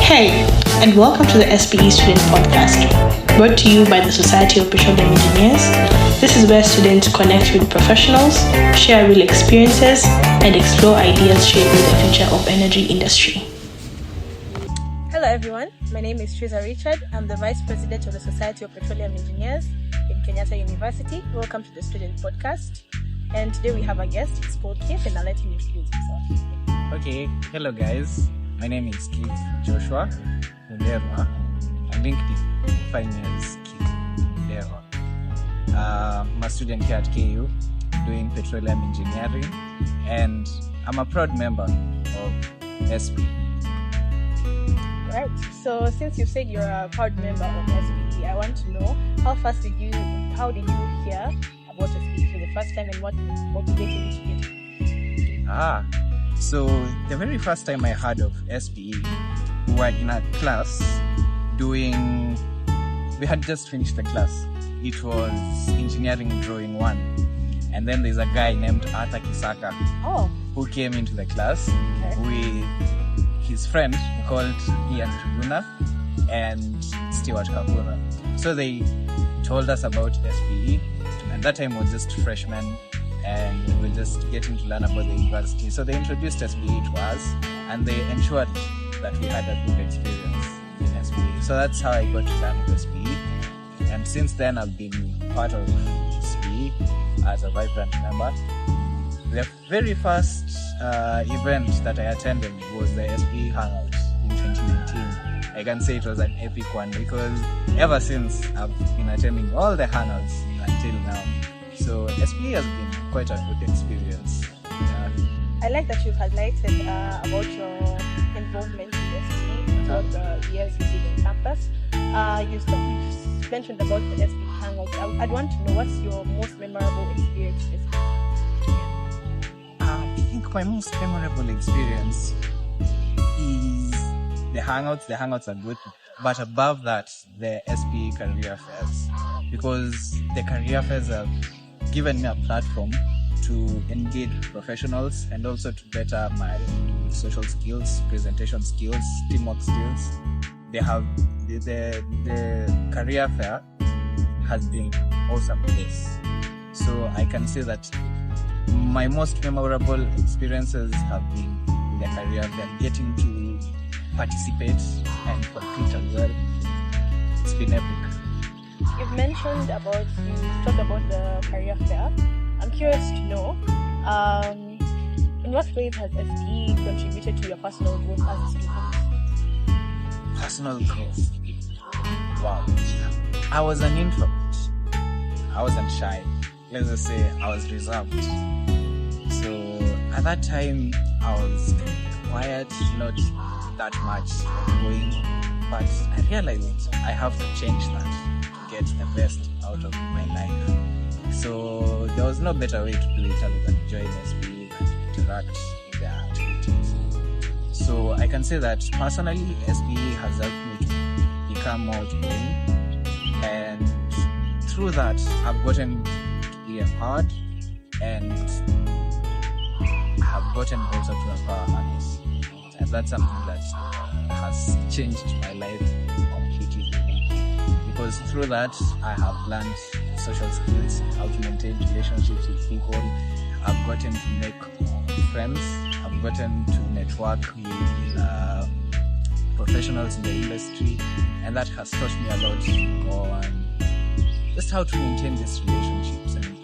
Hey, and welcome to the SPE Student Podcast, brought to you by the Society of Petroleum Engineers. This is where students connect with professionals, share real experiences, and explore ideas shaping the future of energy industry. Hello everyone, my name is Teresa Richard. I'm the Vice President of the Society of Petroleum Engineers in Kenyatta University. Welcome to the Student Podcast. And today we have a guest, it's called Keith, and I'll let him introduce himself. Okay, hello guys. My name is Keith Joshua Nderwa. I'm linked define me as Keith Nderwa. I'm a student here at KU doing petroleum engineering, and I'm a proud member of SPE. Right, so since you said you're a proud member of SPE, I want to know how did you hear about SPE for the first time, and what motivated you to get it? So the very first time I heard of SPE, we were in a class we had just finished the class. It was engineering drawing 1. And then there's a guy named Arthur Kisaka who came into the class with his friend called Ian Tuguna and Stewart Kakuna. So they told us about SPE. At that time we were just freshmen, and we were just getting to learn about the university. So they introduced SPE to us, and they ensured that we had a good experience in SPE. So that's how I got to learn with SPE. And since then, I've been part of SPE as a vibrant member. The very first event that I attended was the SPE Hangout in 2019. I can say it was an epic one because ever since, I've been attending all the Hangouts until now. So SPE has been quite a good experience. I like that you've highlighted about your involvement in SPE throughout the years you did in campus. You mentioned about the SPE Hangout. I'd want to know, what's your most memorable experience with SPE? I think my most memorable experience is the Hangouts. The Hangouts are good, but above that, the SPE career fairs, because the career fairs have given me a platform to engage professionals and also to better my social skills, presentation skills, teamwork skills. They have the career fair has been awesome place. So I can say that my most memorable experiences have been in the career fair, getting to participate and compete as well. It's been epic. You've talked about the career fair. I'm curious to know, in what ways has SPE contributed to your personal growth as a student? Personal growth. Wow. I was an introvert. I wasn't shy. Let's just say I was reserved. So at that time, I was quiet, not that much going, but I realized I have to change that to get the best out of my life. So there was no better way to do it other than join SPE and interact with their activities. So I can say that personally, SPE has helped me to become more outgoing, and through that, I've gotten to be empowered, and I've gotten also to empower others. And that's something that has changed my life completely. Because through that, I have learned social skills, how to maintain relationships with people. I've gotten to make friends. I've gotten to network with professionals in the industry, and that has taught me a lot on just how to maintain these relationships and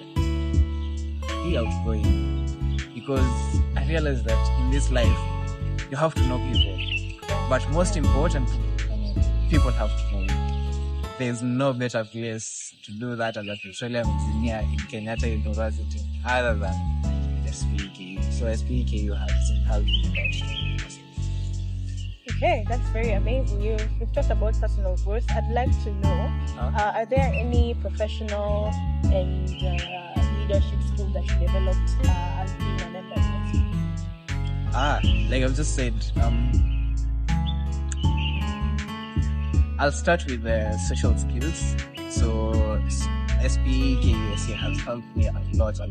be outgoing. Because I realized that in this life, you have to know people, but most importantly, people have to know you. There's no better place to do that as a petroleum engineer in Kenyatta University other than SPE. So SPE has helped me. Okay, that's very amazing. You've talked about personal growth. I'd like to know, are there any professional and leadership skills that you developed as being a member of SPE? Like I've just said, I'll start with the social skills. So SPE KUSA has helped me a lot to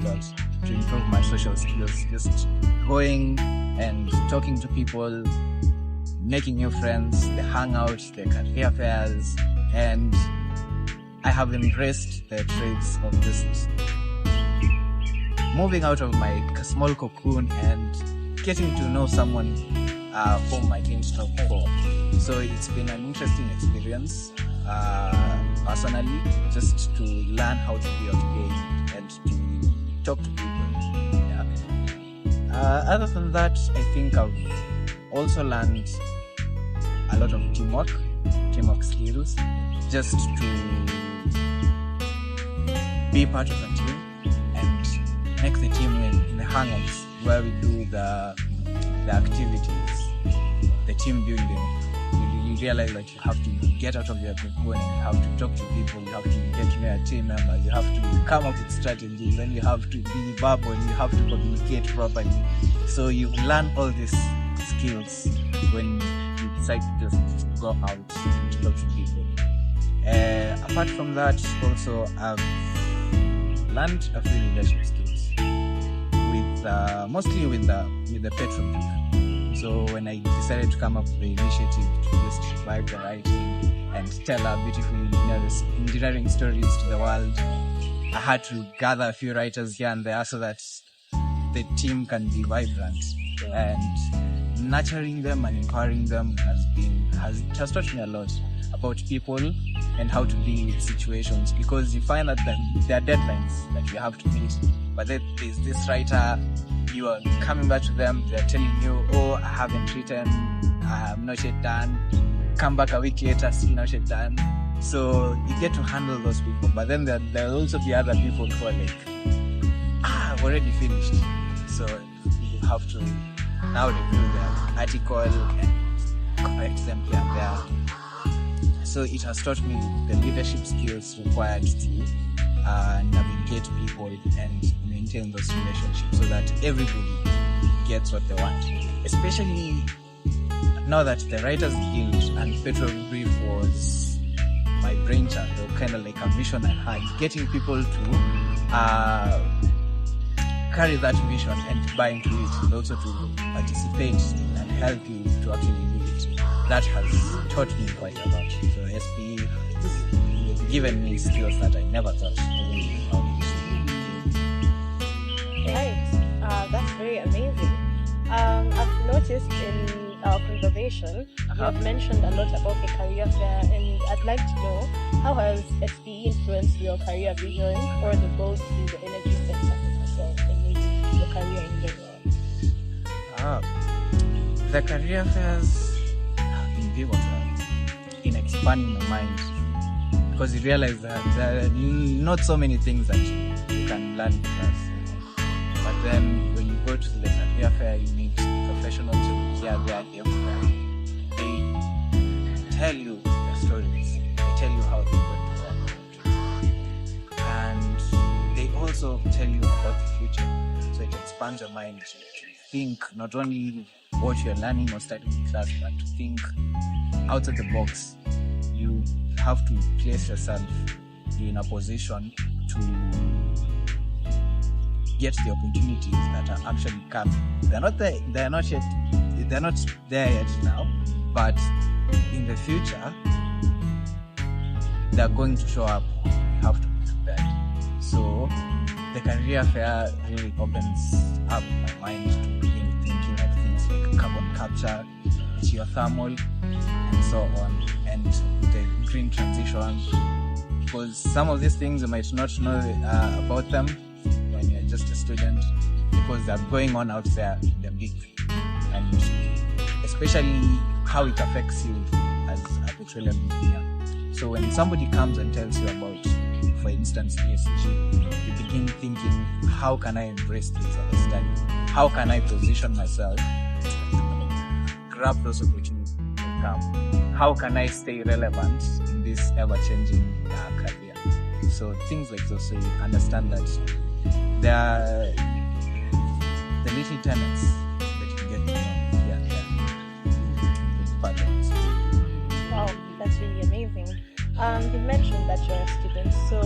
improve my social skills. Just going and talking to people, making new friends, the hangouts, the career fairs, and I have embraced the traits of just moving out of my small cocoon and getting to know someone whom I didn't know before. So it's been an interesting experience personally, just to learn how to be okay and to talk to people. Yeah. Other than that, I think I've also learned a lot of teamwork skills, just to be part of a team and make the team in the hangouts where we do the activities, the team building. You realize that you have to get out of your cocoon and you have to talk to people, you have to get to know your team members, you have to come up with strategies, then you have to be verbal, you have to communicate properly. So you learn all these skills when you decide to just go out and talk to people. Apart from that, also I've learned a few leadership skills with mostly with the petrol peak. So when I decided to come up with the initiative to just write the writing and tell our beautiful engineering stories to the world, I had to gather a few writers here and there so that the team can be vibrant. And nurturing them and empowering them has taught me a lot about people and how to deal with situations, because you find that there are deadlines that you have to meet, but then there's this writer, you are coming back to them, they're telling you, oh, I haven't written, I am not yet done, come back a week later, still not yet done. So you get to handle those people, but then there'll also be other people who are like, I've already finished. So you have to now review their article and correct them here and there. So it has taught me the leadership skills required to navigate people and maintain those relationships so that everybody gets what they want. Especially now that the Writers Guild and Petrol Brief was my brainchild, or kind of like a vision I had, getting people to carry that vision and buy into it, and also to participate and help you to actually do it. That has taught me quite a lot. So SPE has given me skills that I never thought I would have. Right, that's very amazing. I've noticed in our conversation, you have mentioned a lot about the career fair, and I'd like to know, how has SPE influenced your career vision or the goals in the energy sector, so in maybe your career in general? The career fairs have been pivotal in expanding my mind, because you realize that there are not so many things that you can learn in class. But then when you go to the career fair, you meet professionals who are there everywhere. They tell you their stories, they tell you how they got to work, and they also tell you about the future. So it expands your mind to think not only what you're learning or studying in class, but to think outside the box. You have to place yourself in a position to get the opportunities that are actually coming. They're not there yet now, but in the future they're going to show up. You have to be prepared. So the career fair really opens up my mind to begin thinking of things like carbon capture, geothermal, and so on, and the green transition, because some of these things you might not know about them when you're just a student, because they're going on out there in the big, and especially how it affects you as a petroleum engineer. So when somebody comes and tells you about, for instance, ESG, you begin thinking, how can I embrace this as a study? How can I position myself to grab those opportunities that come? How can I stay relevant in this ever-changing career? So things like those, so you understand that there are the little tenets that you get to know here and there. Patterns. Wow, that's really amazing. You mentioned that you're a student, so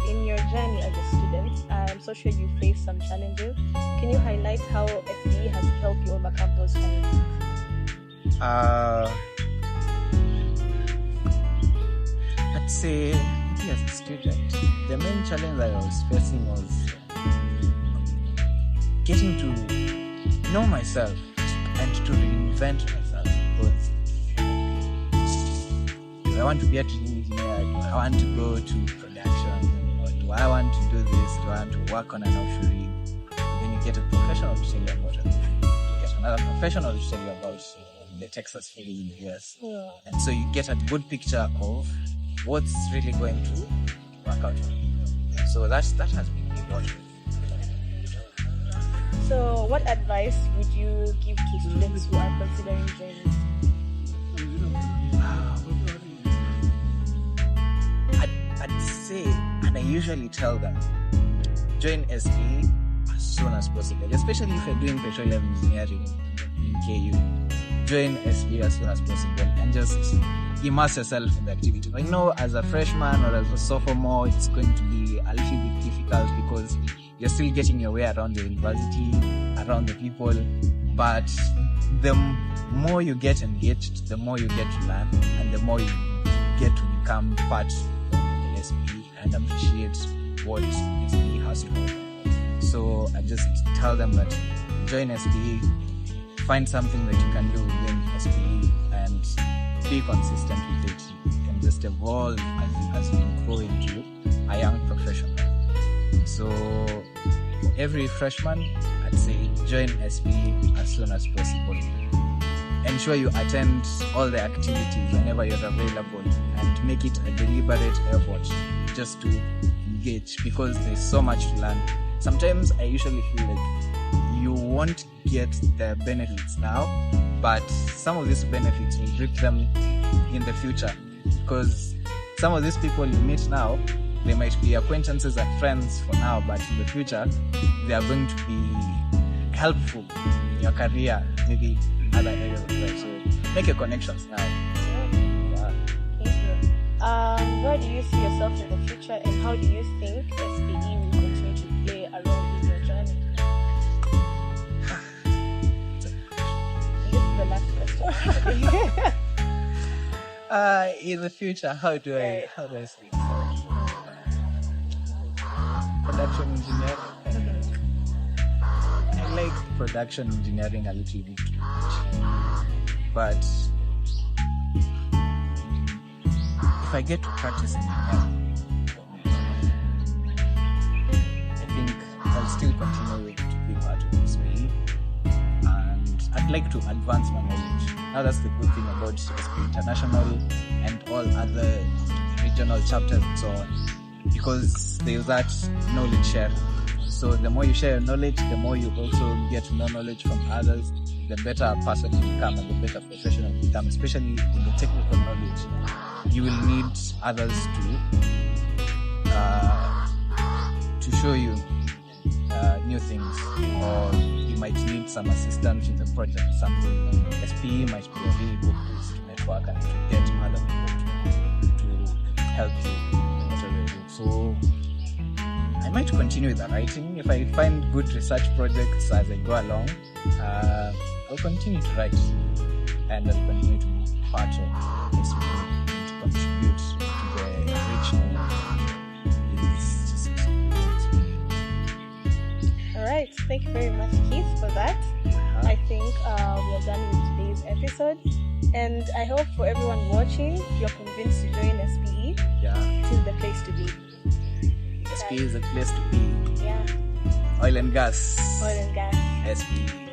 in your journey as a student, I'm so sure you faced some challenges. Can you highlight how SPE has helped you overcome those challenges? say, maybe as a student, the main challenge that I was facing was getting to know myself and to reinvent myself. Because do I want to be a training engineer? Do I want to go to production? Or do I want to do this? Do I want to work on an offshoring? Then you get a professional to tell you about it. You get another professional to tell you about the Texas field in the US. Yeah. And so you get a good picture of what's really going to work out. So that has been important. So, what advice would you give to students who are considering joining? I'd say, and I usually tell them, join SPE as soon as possible, especially if you're doing petroleum engineering in KU. Join SPE as soon as possible and just immerse yourself in the activity. I know as a freshman or as a sophomore, it's going to be a little bit difficult because you're still getting your way around the university, around the people, but the more you get engaged, the more you get to learn, and the more you get to become part of the SPE and appreciate what SPE has to offer. So I just tell them that join SPE, find something that you can do within SPE, and be consistent with it. You can just evolve as you grow into a young professional. So for every freshman, I'd say join SPE as soon as possible. Ensure you attend all the activities whenever you're available and make it a deliberate effort just to engage, because there's so much to learn. Sometimes I usually feel like you won't get the benefits now, but some of these benefits will reap them in the future, because some of these people you meet now, they might be acquaintances and friends for now, but in the future they are going to be helpful in your career, maybe other areas of life. So make your connections now. Yeah. Where do you see yourself in the future, and how do you think SPE will continue to play a role in your journey? This is the last question. In the future, how do I see it? Production engineering. I like production engineering a little bit too much, but if I get to practice engineering, I think I'll still continue to be part of SPE, and I'd like to advance my knowledge. Now that's the good thing about SPE International and all other regional chapters and so on, because there's that knowledge share. So the more you share your knowledge, the more you also get to know knowledge from others, the better a person you become and the better professional you become, especially in the technical knowledge. You will need others to show you new things, or you might need some assistance in the project or something. SPE might be a really good place to network and to get other people to help you in whatever you do. So I might continue with the writing. If I find good research projects as I go along, I'll continue to write, and I'll continue to be part of SPE and to contribute to the enrichment. Alright, thank you very much, Keith, for that. I think we are done with today's episode, and I hope for everyone watching, you're convinced to join SPE. Yeah. It is the place to be. SPE is the place to be. Yeah. Oil and gas. Oil and gas. SPE.